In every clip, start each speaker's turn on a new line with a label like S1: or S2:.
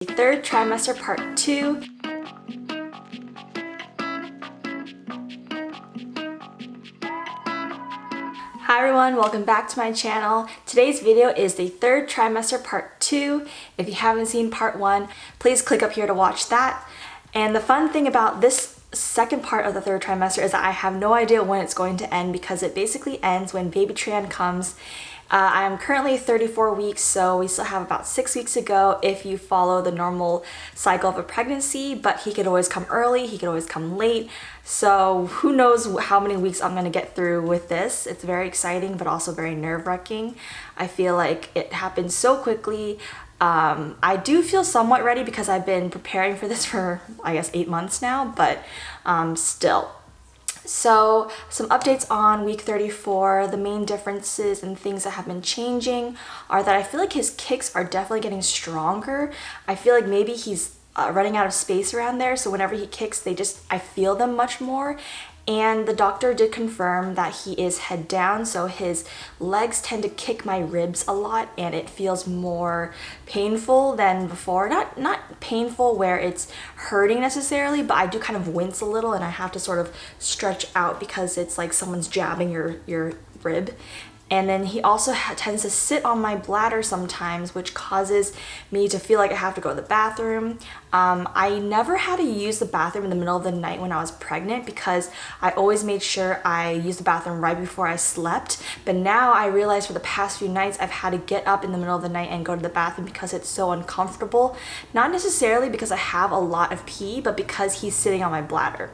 S1: Third trimester part 2. Hi everyone, welcome back to my channel. Today's video is the third trimester part 2. If you haven't seen part 1, please click up here to watch that. And the fun thing about this second part of the third trimester is that I have no idea when it's going to end because it basically ends when baby Tran comes. I'm currently 34 weeks, so we still have about 6 weeks to go if you follow the normal cycle of a pregnancy, but he could always come early, he could always come late. So who knows how many weeks I'm gonna get through with this. It's very exciting, but also very nerve-wracking. I feel like it happened so quickly. I do feel somewhat ready because I've been preparing for this for, I guess, 8 months now, but still. So some updates on week 34. The main differences and things that have been changing are that I feel like his kicks are definitely getting stronger. I feel like maybe he's running out of space around there, so whenever he kicks, I feel them much more. And the doctor did confirm that he is head down, so his legs tend to kick my ribs a lot and it feels more painful than before. Not painful where it's hurting necessarily, but I do kind of wince a little and I have to sort of stretch out because it's like someone's jabbing your rib. And then he also tends to sit on my bladder sometimes, which causes me to feel like I have to go to the bathroom. I never had to use the bathroom in the middle of the night when I was pregnant because I always made sure I used the bathroom right before I slept. But now I realize for the past few nights I've had to get up in the middle of the night and go to the bathroom because it's so uncomfortable. Not necessarily because I have a lot of pee, but because he's sitting on my bladder.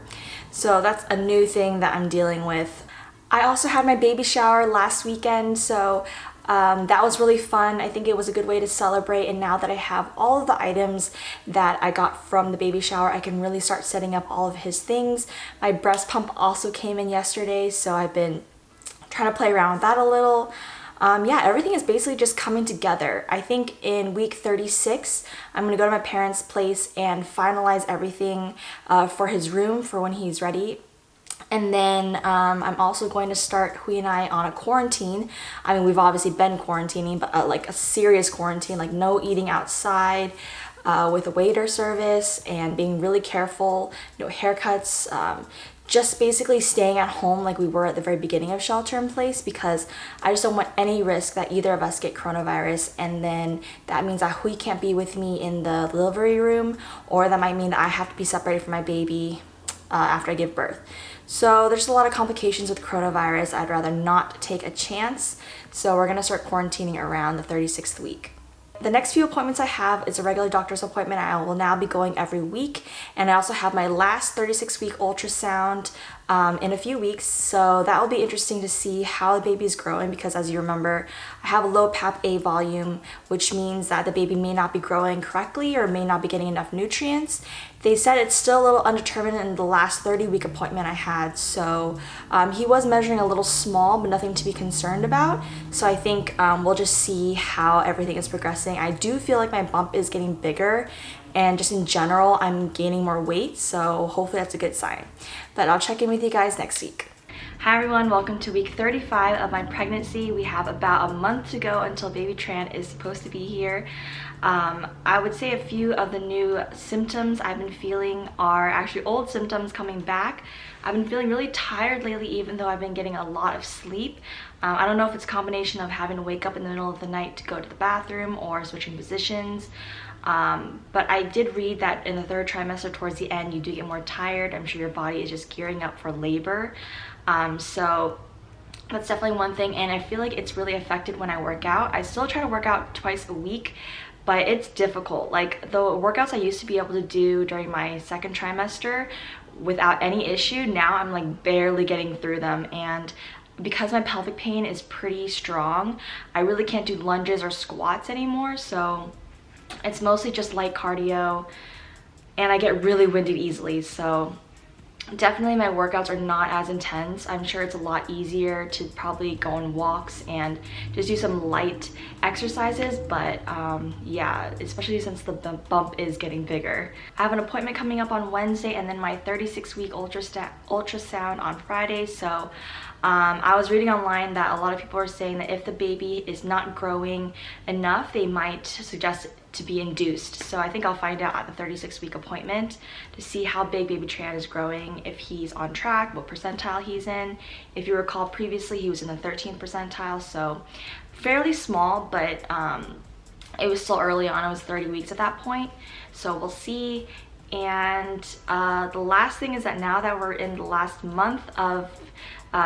S1: So that's a new thing that I'm dealing with. I also had my baby shower last weekend, so that was really fun. I think it was a good way to celebrate, and now that I have all of the items that I got from the baby shower, I can really start setting up all of his things. My breast pump also came in yesterday, so I've been trying to play around with that a little. Yeah, everything is basically just coming together. I think in week 36, I'm gonna go to my parents' place and finalize everything for his room for when he's ready. And then I'm also going to start Hui and I on a quarantine. I mean, we've obviously been quarantining, but like a serious quarantine, like no eating outside with a waiter service and being really careful, no haircuts, just basically staying at home like we were at the very beginning of shelter in place because I just don't want any risk that either of us get coronavirus, and then that means that Hui can't be with me in the delivery room, or that might mean that I have to be separated from my baby after I give birth. So there's a lot of complications with coronavirus. I'd rather not take a chance. So we're gonna start quarantining around the 36th week. The next few appointments I have is a regular doctor's appointment. I will now be going every week. And I also have my last 36-week ultrasound in a few weeks. So that will be interesting to see how the baby is growing because, as you remember, I have a low Papp A volume, which means that the baby may not be growing correctly or may not be getting enough nutrients. They said it's still a little undetermined in the last 30-week appointment I had. So he was measuring a little small, but nothing to be concerned about. So I think we'll just see how everything is progressing. I do feel like my bump is getting bigger, and just in general, I'm gaining more weight. So hopefully that's a good sign. But I'll check in with you guys next week. Hi everyone, welcome to week 35 of my pregnancy. We have about a month to go until baby Tran is supposed to be here. I would say a few of the new symptoms I've been feeling are actually old symptoms coming back. I've been feeling really tired lately, even though I've been getting a lot of sleep. I don't know if it's a combination of having to wake up in the middle of the night to go to the bathroom or switching positions. But I did read that in the third trimester towards the end, you do get more tired. I'm sure your body is just gearing up for labor. So that's definitely one thing, and I feel like it's really affected when I work out. I still try to work out twice a week, but it's difficult. Like the workouts I used to be able to do during my second trimester without any issue, now I'm like barely getting through them. And because my pelvic pain is pretty strong, I really can't do lunges or squats anymore. So it's mostly just light cardio, and I get really winded easily. So definitely my workouts are not as intense. I'm sure it's a lot easier to probably go on walks and just do some light exercises, but yeah, especially since the bump is getting bigger. I have an appointment coming up on Wednesday and then my 36-week ultrasound on Friday, so I was reading online that a lot of people are saying that if the baby is not growing enough, they might suggest it to be induced. So I think I'll find out at the 36-week appointment to see how big baby Tran is growing, if he's on track, what percentile he's in. If you recall previously, he was in the 13th percentile, so fairly small, but it was still early on. It was 30 weeks at that point, so we'll see. And the last thing is that now that we're in the last month of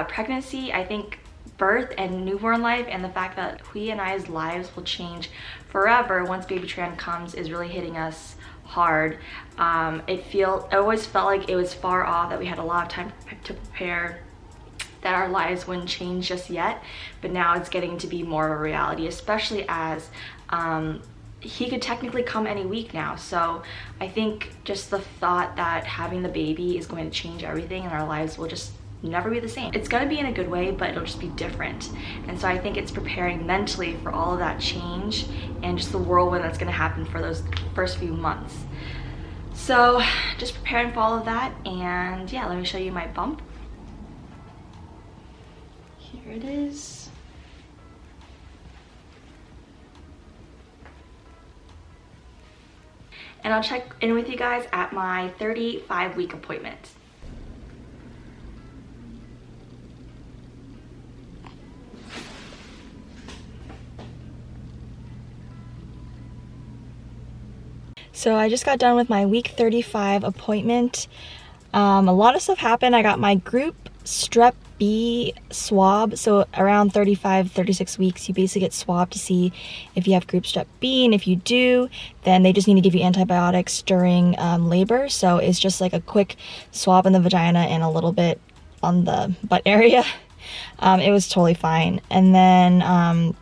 S1: pregnancy, I think birth and newborn life and the fact that Hui and I's lives will change forever once baby Tran comes is really hitting us hard. It always felt like it was far off, that we had a lot of time to prepare, that our lives wouldn't change just yet, but now it's getting to be more of a reality, especially as he could technically come any week now. So I think just the thought that having the baby is going to change everything and our lives will just never be the same. It's gonna be in a good way, but it'll just be different. And so I think it's preparing mentally for all of that change and just the whirlwind that's gonna happen for those first few months. So just preparing for all of that, and yeah, let me show you my bump. Here it is. And I'll check in with you guys at my 35-week appointment. So I just got done with my week 35 appointment. A lot of stuff happened. I got my group STREP B swab. So around 35-36 weeks, you basically get swabbed to see if you have group strep B, and if you do, then they just need to give you antibiotics during labor. So it's just like a quick swab in the vagina and a little bit on the butt area. It was totally fine. And then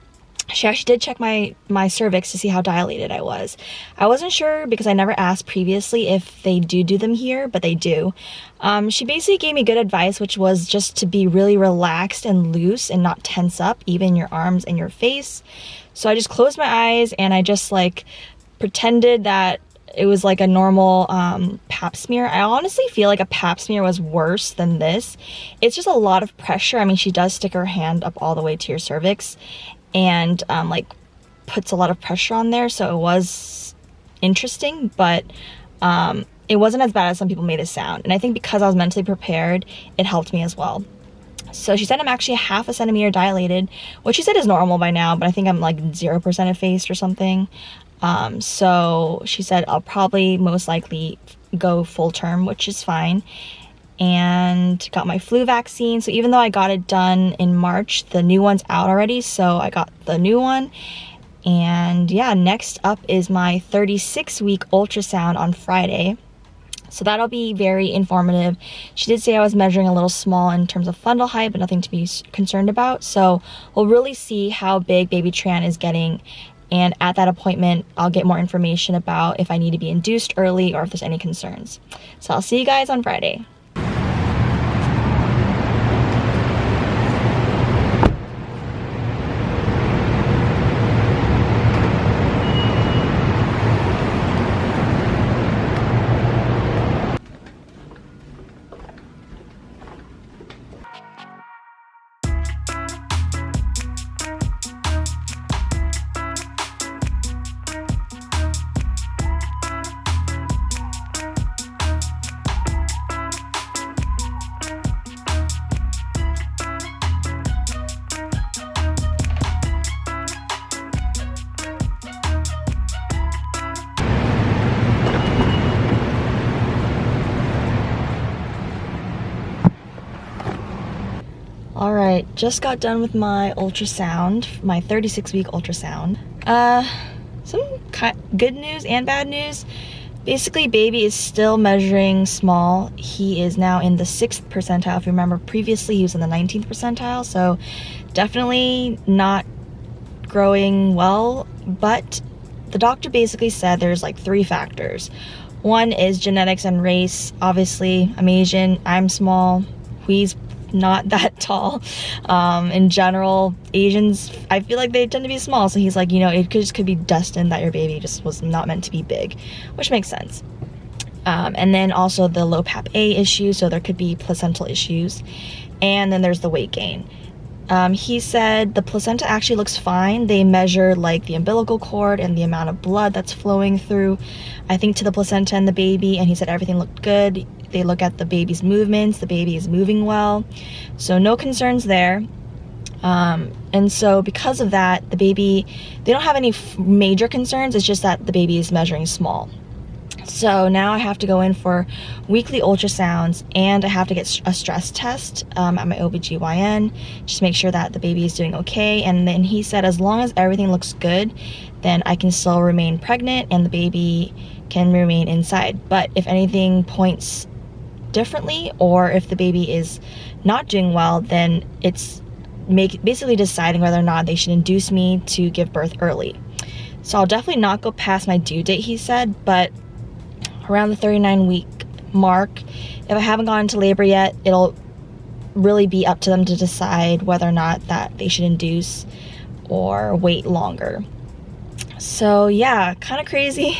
S1: she actually did check my cervix to see how dilated I was. I wasn't sure because I never asked previously if they do them here, but they do. She basically gave me good advice, which was just to be really relaxed and loose and not tense up, even your arms and your face. So I just closed my eyes and I just like pretended that it was like a normal Papp smear. I honestly feel like a Papp smear was worse than this. It's just a lot of pressure. I mean, she does stick her hand up all the way to your cervix and like puts a lot of pressure on there, so it was interesting, but it wasn't as bad as some people made it sound. And I think because I was mentally prepared, it helped me as well. So she said I'm actually 1/2 centimeter dilated, which she said is normal by now, but I think I'm like 0% effaced or something. So she said I'll probably most likely go full term, which is fine. And got my flu vaccine. So even though I got it done in March, the new one's out already, so I got the new one. And yeah, next up is my 36-week ultrasound on Friday. So that'll be very informative. She did say I was measuring a little small in terms of fundal height, but nothing to be concerned about. So we'll really see how big baby Tran is getting. And at that appointment, I'll get more information about if I need to be induced early or if there's any concerns. So I'll see you guys on Friday. Alright, just got done with my ultrasound, my 36-week ultrasound. Some good news and bad news. Basically, baby is still measuring small. He is now in the 6th percentile. If you remember, previously he was in the 19th percentile, so definitely not growing well. But the doctor basically said there's like 3 factors. One is genetics and race. Obviously, I'm Asian, I'm small, Hui's not that tall. In general, Asians, I feel like they tend to be small, so he's like, you know, it could be destined that your baby just was not meant to be big, which makes sense. And then also the low Papp A issue, so there could be placental issues. And then there's the weight gain. He said the placenta actually looks fine. They measure like the umbilical cord and the amount of blood that's flowing through, I think, to the placenta and the baby, and he said everything looked good. They look at the baby's movements, the baby is moving well, so no concerns there. And so because of that, the baby, they don't have any major concerns. It's just that the baby is measuring small. So now I have to go in for weekly ultrasounds, and I have to get a stress test at my OBGYN, just make sure that the baby is doing okay. And then he said as long as everything looks good, then I can still remain pregnant and the baby can remain inside. But if anything points differently, or if the baby is not doing well, then it's basically deciding whether or not they should induce me to give birth early. So I'll definitely not go past my due date, he said, but around the 39-week mark, if I haven't gone into labor yet, it'll really be up to them to decide whether or not that they should induce or wait longer. So yeah, kind of crazy.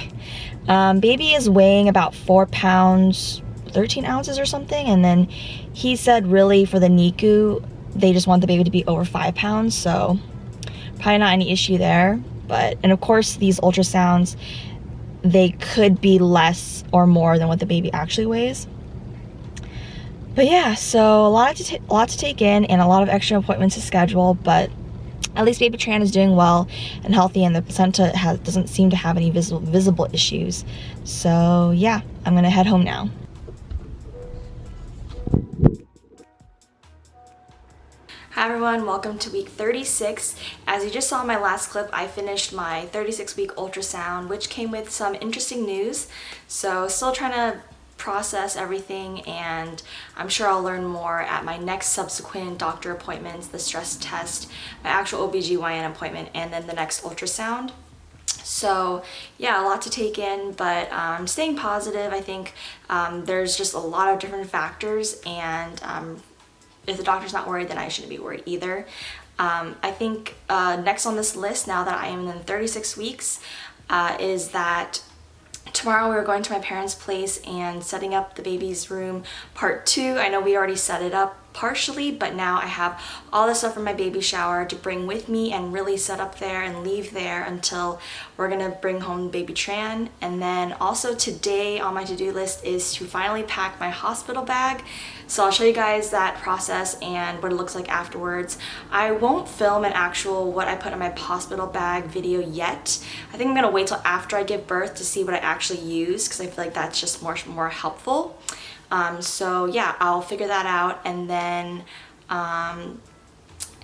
S1: Baby is weighing about 4 pounds 13 ounces or something, and then he said really for the NICU they just want the baby to be over 5 pounds, so probably not any issue there. But, and of course these ultrasounds, they could be less or more than what the baby actually weighs. But yeah, so a lot to take in and a lot of extra appointments to schedule, but at least baby Tran is doing well and healthy, and the placenta doesn't seem to have any visible issues. So yeah, I'm gonna head home now. Hi everyone, welcome to week 36. As you just saw in my last clip, I finished my 36-week ultrasound, which came with some interesting news. So still trying to process everything, and I'm sure I'll learn more at my next subsequent doctor appointments, the stress test, my actual OBGYN appointment, and then the next ultrasound. So yeah, a lot to take in, but staying positive. I think there's just a lot of different factors, and if the doctor's not worried, then I shouldn't be worried either. I think next on this list, now that I am in 36 weeks, is that tomorrow we're going to my parents' place and setting up the baby's room part 2. I know we already set it up partially, but now I have all the stuff from my baby shower to bring with me and really set up there and leave there until we're gonna bring home baby Tran. And then also today on my to-do list is to finally pack my hospital bag. So I'll show you guys that process and what it looks like afterwards. I won't film an actual what I put in my hospital bag video yet. I think I'm gonna wait till after I give birth to see what I actually use, because I feel like that's just more helpful. So yeah, I'll figure that out, and then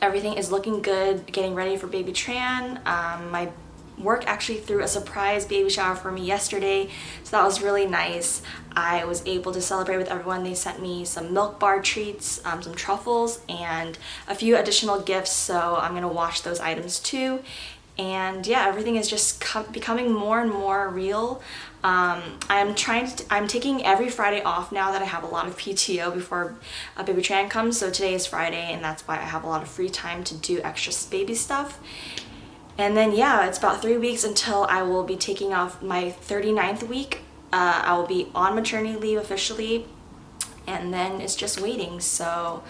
S1: everything is looking good, getting ready for baby Tran. My work actually threw a surprise baby shower for me yesterday, so that was really nice. I was able to celebrate with everyone. They sent me some milk bar treats, some truffles, and a few additional gifts, so I'm gonna wash those items too. And yeah, everything is just becoming more and more real. I'm taking every Friday off now that I have a lot of PTO before baby Tran comes. So today is Friday, and that's why I have a lot of free time to do extra baby stuff. And then yeah, it's about 3 weeks until I will be taking off my 39th week. I will be on maternity leave officially, and then it's just waiting. So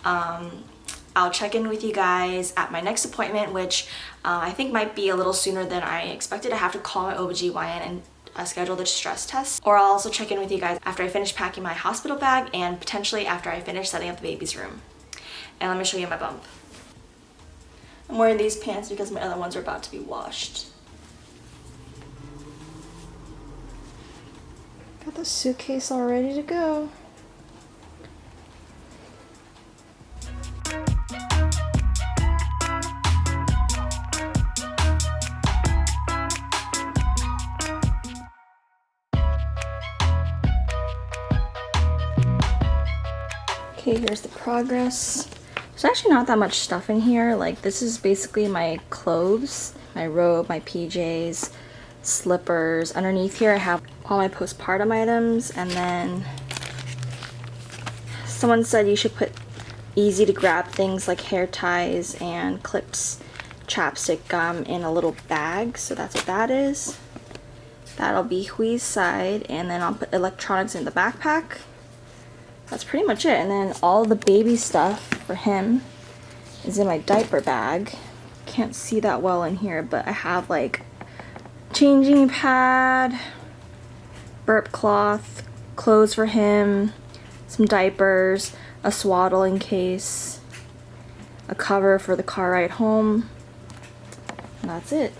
S1: I'll check in with you guys at my next appointment, which I think might be a little sooner than I expected. I have to call my OBGYN and schedule the stress test. Or I'll also check in with you guys after I finish packing my hospital bag and potentially after I finish setting up the baby's room. And let me show you my bump. I'm wearing these pants because my other ones are about to be washed. Got the suitcase all ready to go. Okay, here's the progress. There's actually not that much stuff in here. Like, this is basically my clothes, my robe, my PJs, slippers. Underneath here I have all my postpartum items, and then someone said you should put easy to grab things like hair ties and clips, chapstick, gum in a little bag, so that's what that is. That'll be Hui's side, and then I'll put electronics in the backpack. That's pretty much it. And then all the baby stuff for him is in my diaper bag. Can't see that well in here, but I have like changing pad, burp cloth, clothes for him, some diapers, a swaddling case, a cover for the car ride home, and that's it.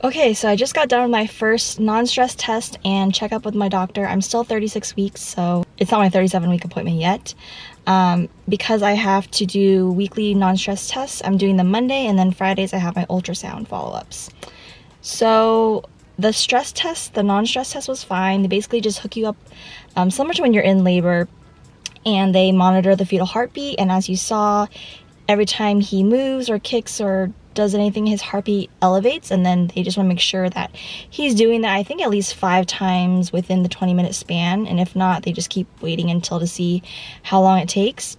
S1: Okay, so I just got done with my first non-stress test and checkup with my doctor. I'm still 36 weeks, so it's not my 37-week appointment yet. Because I have to do weekly non-stress tests, I'm doing them Monday, and then Fridays I have my ultrasound follow-ups. So the stress test, the non-stress test was fine. They basically just hook you up similar to when you're in labor, and they monitor the fetal heartbeat, and as you saw, every time he moves or kicks or does anything, his heartbeat elevates, and then they just want to make sure that he's doing that, I think, at least 5 times within the 20-minute span, and if not, they just keep waiting until to see how long it takes.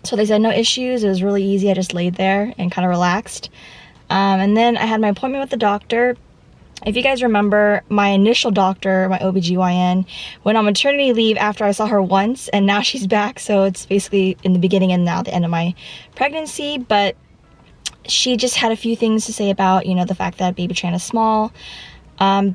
S1: So they said no issues. It was really easy. I just laid there and kind of relaxed. And then I had my appointment with the doctor. If you guys remember, my initial doctor, my OBGYN, went on maternity leave after I saw her once, and now she's back, so it's basically in the beginning and now the end of my pregnancy. But she just had a few things to say about, you know, the fact that baby Tran is small.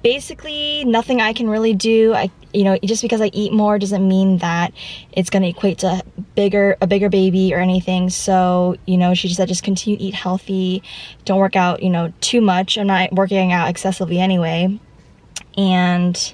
S1: Basically, nothing I can really do. You know, just because I eat more doesn't mean that it's going to equate to a bigger baby or anything. So, you know, she just said just continue to eat healthy. Don't work out, you know, too much. I'm not working out excessively anyway. And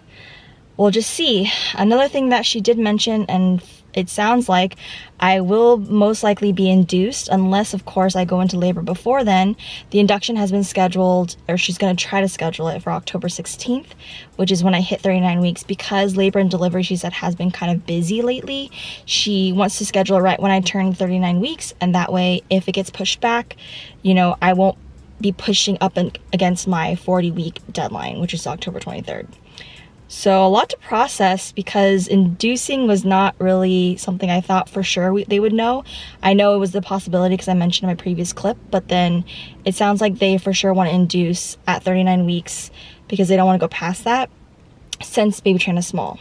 S1: we'll just see. Another thing that she did mention, and it sounds like I will most likely be induced, unless of course I go into labor before then. The induction has been scheduled, or she's going to try to schedule it for October 16th, which is when I hit 39 weeks. Because labor and delivery, she said, has been kind of busy lately, she wants to schedule it right when I turn 39 weeks, and that way if it gets pushed back, you know, I won't be pushing up against my 40-week deadline, which is October 23rd. So a lot to process, because inducing was not really something I thought for sure they would know. I know it was the possibility because I mentioned in my previous clip, but then it sounds like they for sure want to induce at 39 weeks because they don't want to go past that since baby Tran is small.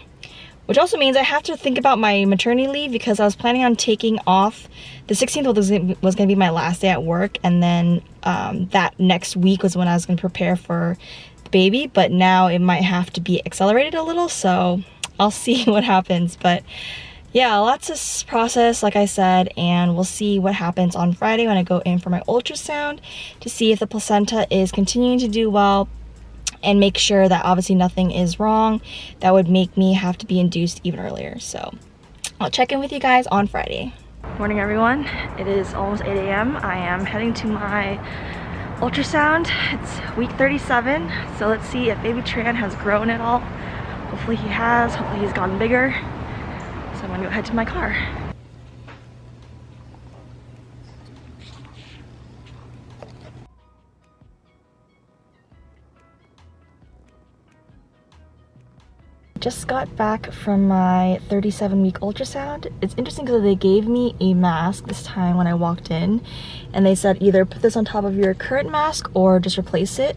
S1: Which also means I have to think about my maternity leave, because I was planning on taking off. The 16th was going to be my last day at work, and then that next week was when I was going to prepare for baby, but now it might have to be accelerated a little, so I'll see what happens. But yeah, lots to process, like I said, and we'll see what happens on Friday when I go in for my ultrasound to see if the placenta is continuing to do well, and make sure that obviously nothing is wrong that would make me have to be induced even earlier. So I'll check in with you guys on Friday. Morning everyone, it is almost 8 a.m. I am heading to my ultrasound. It's week 37, so let's see if baby Tran has grown at all. Hopefully he has. Hopefully he's gotten bigger. So I'm gonna go head to my car. Just got back from my 37-week ultrasound. It's interesting because they gave me a mask this time when I walked in, and they said either put this on top of your current mask or just replace it.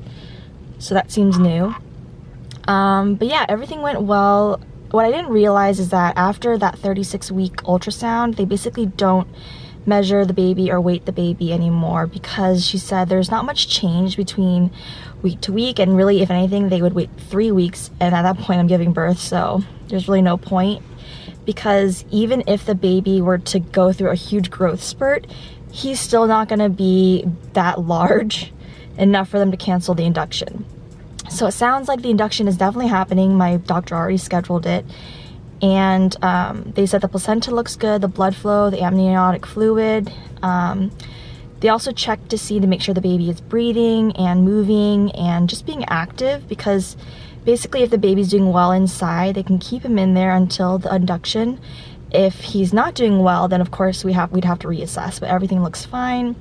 S1: So that seems new. But yeah, everything went well. What I didn't realize is that after that 36-week ultrasound, they basically don't measure the baby or weight the baby anymore, because she said there's not much change between week to week, and really if anything they would wait 3 weeks, and at that point I'm giving birth, so there's really no point, because even if the baby were to go through a huge growth spurt, he's still not going to be that large enough for them to cancel the induction. So it sounds like the induction is definitely happening. My doctor already scheduled it. And they said the placenta looks good, the blood flow, the amniotic fluid. They also check to make sure the baby is breathing and moving and just being active, because basically if the baby's doing well inside, they can keep him in there until the induction. If he's not doing well, then of course we'd have to reassess, but everything looks fine.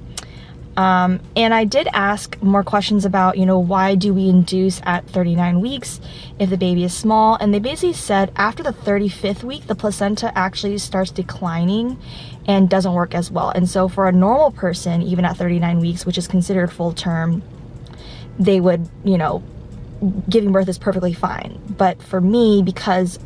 S1: And I did ask more questions about, why do we induce at 39 weeks if the baby is small? And they basically said after the 35th week, the placenta actually starts declining and doesn't work as well. And so for a normal person, even at 39 weeks, which is considered full term, they would, giving birth is perfectly fine. But for me, because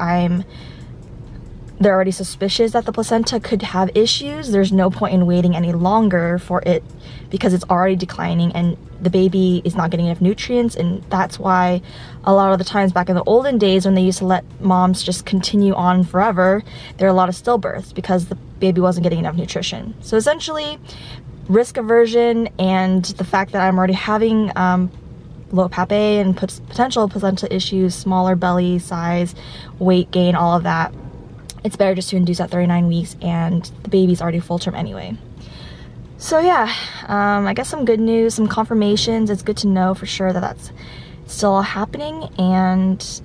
S1: they're already suspicious that the placenta could have issues, there's no point in waiting any longer for it, because it's already declining and the baby is not getting enough nutrients. And that's why a lot of the times back in the olden days, when they used to let moms just continue on forever, there are a lot of stillbirths because the baby wasn't getting enough nutrition. So essentially, risk aversion and the fact that I'm already having low Papp and potential placenta issues, smaller belly size, weight gain, all of that, it's better just to induce at 39 weeks, and the baby's already full term anyway. So yeah, I guess some good news, some confirmations. It's good to know for sure that that's still happening. And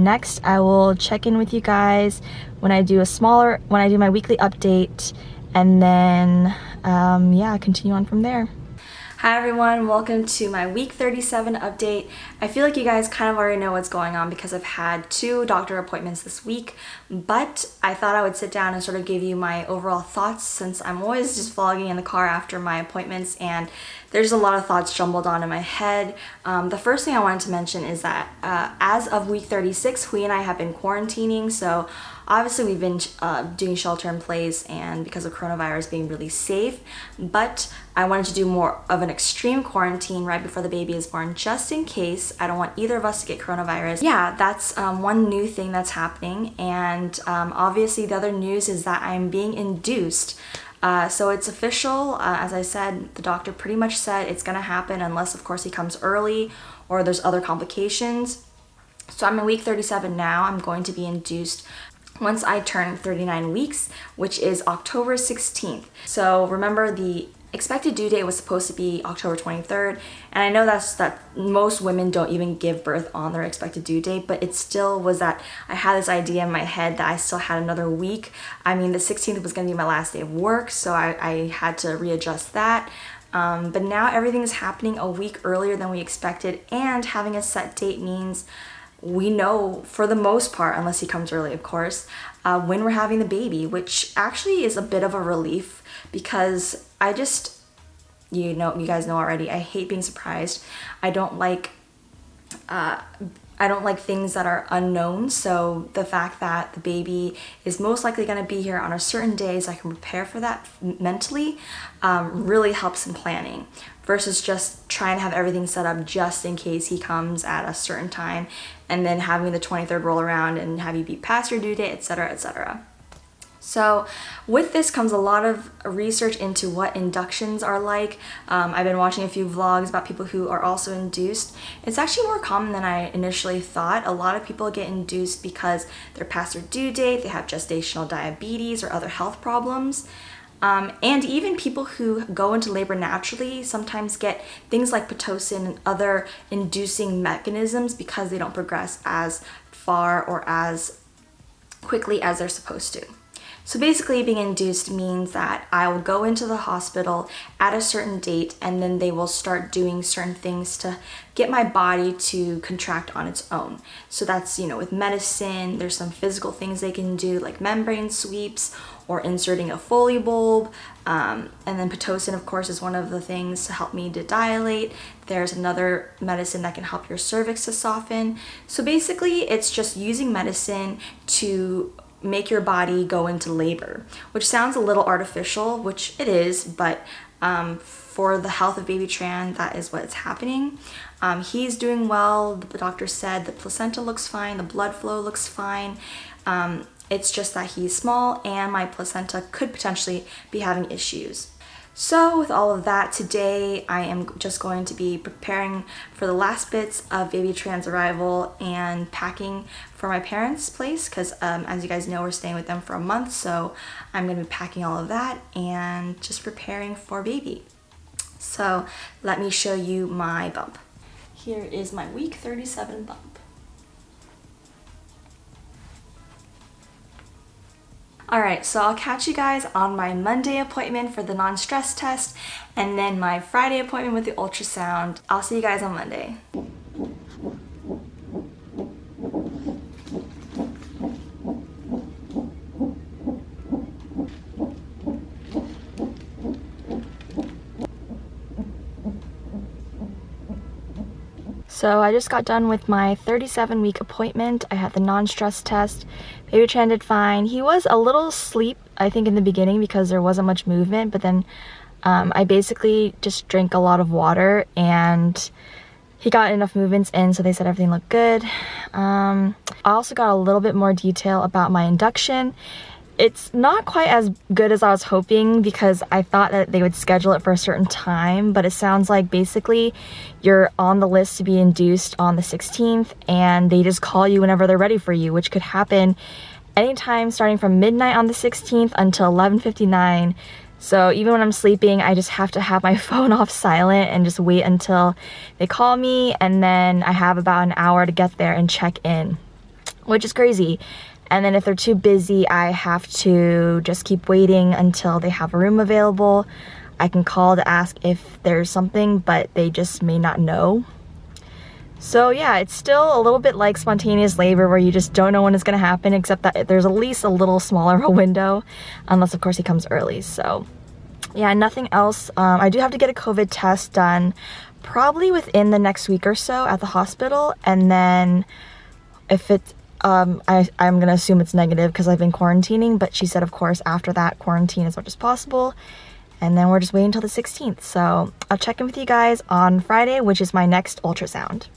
S1: next I will check in with you guys when I do my weekly update, and then yeah, continue on from there. Hi everyone, welcome to my week 37 update. I feel like you guys kind of already know what's going on because I've had 2 doctor appointments this week, but I thought I would sit down and sort of give you my overall thoughts, since I'm always just vlogging in the car after my appointments and there's a lot of thoughts jumbled on in my head. The first thing I wanted to mention is that as of week 36, Hui and I have been quarantining, so obviously we've been doing shelter in place and because of coronavirus being really safe, but I wanted to do more of an extreme quarantine right before the baby is born, just in case. I don't want either of us to get coronavirus. Yeah, that's one new thing that's happening. And obviously the other news is that I'm being induced. So it's official. As I said, the doctor pretty much said it's gonna happen unless of course he comes early or there's other complications. So I'm in week 37 now. I'm going to be induced once I turn 39 weeks, which is October 16th. So remember, the expected due date was supposed to be October 23rd, and I know that most women don't even give birth on their expected due date, but it still was that I had this idea in my head that I still had another week. I mean, the 16th was going to be my last day of work, so I had to readjust that. But now everything's happening a week earlier than we expected, and having a set date means we know for the most part, unless he comes early of course, when we're having the baby, which actually is a bit of a relief, because I just, you guys know already, I hate being surprised. I don't like things that are unknown, so the fact that the baby is most likely going to be here on a certain day so I can prepare for that mentally really helps in planning, versus just trying to have everything set up just in case he comes at a certain time and then having the 23rd roll around and have you be past your due date, etc., etc. So with this comes a lot of research into what inductions are like. I've been watching a few vlogs about people who are also induced. It's actually more common than I initially thought. A lot of people get induced because they're past their due date, they have gestational diabetes or other health problems. And even people who go into labor naturally sometimes get things like Pitocin and other inducing mechanisms because they don't progress as far or as quickly as they're supposed to. So basically, being induced means that I will go into the hospital at a certain date, and then they will start doing certain things to get my body to contract on its own. So that's, with medicine, there's some physical things they can do like membrane sweeps or inserting a Foley bulb. And then Pitocin, of course, is one of the things to help me to dilate. There's another medicine that can help your cervix to soften. So basically, it's just using medicine to make your body go into labor, which sounds a little artificial, which it is, but for the health of baby Tran, that is what's happening. He's doing well. The doctor said the placenta looks fine, the blood flow looks fine. It's just that he's small and my placenta could potentially be having issues. So with all of that, today I am just going to be preparing for the last bits of baby Tran's arrival and packing for my parents' place, because as you guys know, we're staying with them for a month, so I'm going to be packing all of that and just preparing for baby. So let me show you my bump. Here is my week 37 bump. Alright, so I'll catch you guys on my Monday appointment for the non-stress test and then my Friday appointment with the ultrasound. I'll see you guys on Monday. So I just got done with my 37-week appointment. I had the non-stress test. Baby Tran did fine. He was a little asleep, I think, in the beginning because there wasn't much movement, but then I basically just drank a lot of water and he got enough movements in, so they said everything looked good. I also got a little bit more detail about my induction. It's not quite as good as I was hoping because I thought that they would schedule it for a certain time, but it sounds like basically you're on the list to be induced on the 16th and they just call you whenever they're ready for you, which could happen anytime starting from midnight on the 16th until 11:59. So even when I'm sleeping, I just have to have my phone off silent and just wait until they call me, and then I have about an hour to get there and check in, which is crazy. And then if they're too busy, I have to just keep waiting until they have a room available. I can call to ask if there's something, but they just may not know. So yeah, it's still a little bit like spontaneous labor where you just don't know when it's gonna happen, except that there's at least a little smaller of a window, unless of course he comes early. So yeah, nothing else. I do have to get a COVID test done probably within the next week or so at the hospital, and then if it's I'm gonna assume it's negative because I've been quarantining, but she said of course after that quarantine as much as possible, and then we're just waiting until the 16th. So I'll check in with you guys on Friday, which is my next ultrasound.